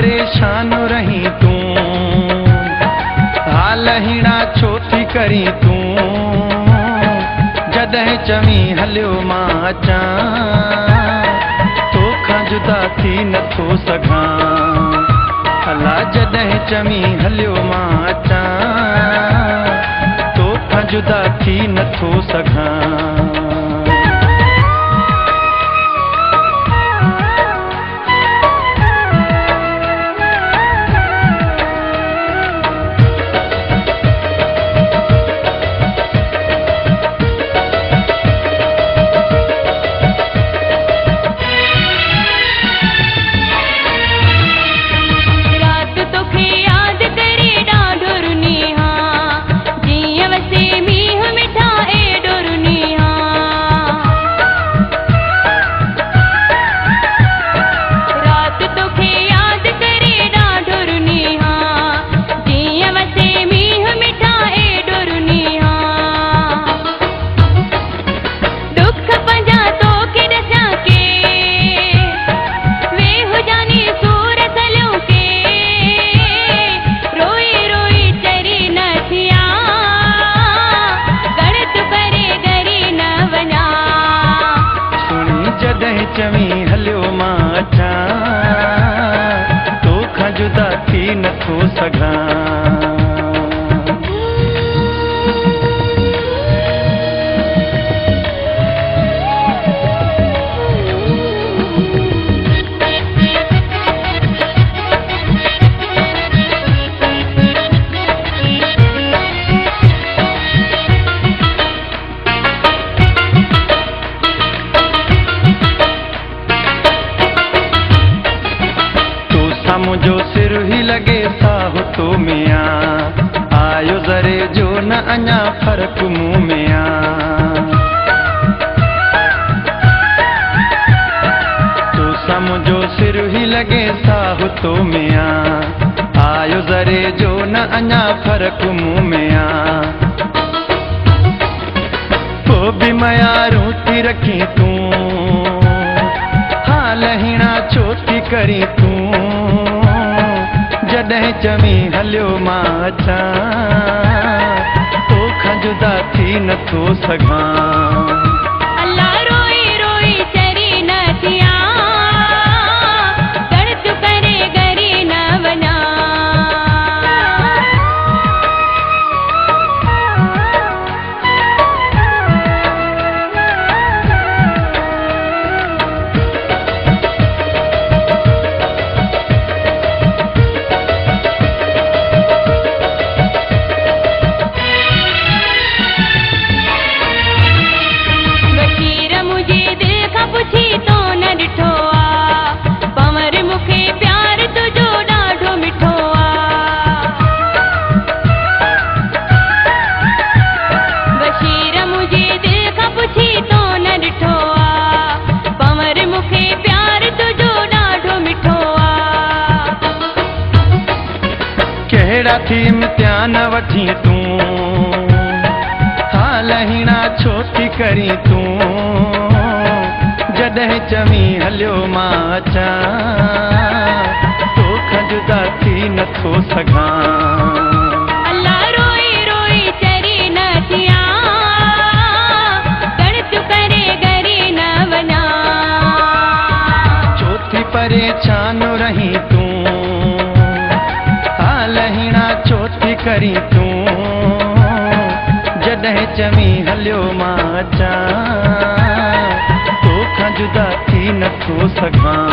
परेशान रही तूं, हाल हीणा छो थी करी तूं, जॾहिं चवी हलियो मां अचां, तोखां जुदा थी नथो सघां। अला जॾहिं चवी हलियो मां अचां, तोखां जुदा थी नथो सघां। चवी हलियो मां अचां, तोखां जुदा थी नथो सघां। मुझो सिर ही लगे साहु तो मिया, आयो ज़रे जो न अञा फ़र्क़ मुँह में आ। तो मुझो सिर ही लगे साहु तो मिया, आयो ज़रे जो न अञा फ़र्क़ मुँह में आ। पोइ बि मयारूं थी रखी तूं, हाल हीणा छो थी करी तूं, जॾहिं चवी हलियो मां अचां, तोखां जुदा थी नथो सघां। अल्लाह रोई रोई चरी न थियां, दर्द करे गरी न वञां। कहिड़ा थी इम्तिहान वठी तूं, हाल हीणा छो थी करी तूं, जॾहिं चवी हलियो मां अचां, तोखां जुदा थी नथो सघां। अल्लाह रोई रोई चरी न थियां, दर्द करे गरी न वञां। छो थी परेशान रही तूं, हीणा छो थी करी तूं, जॾहिं चवी हलियो मां अचां, तोखां जुदा थी नथो सघां।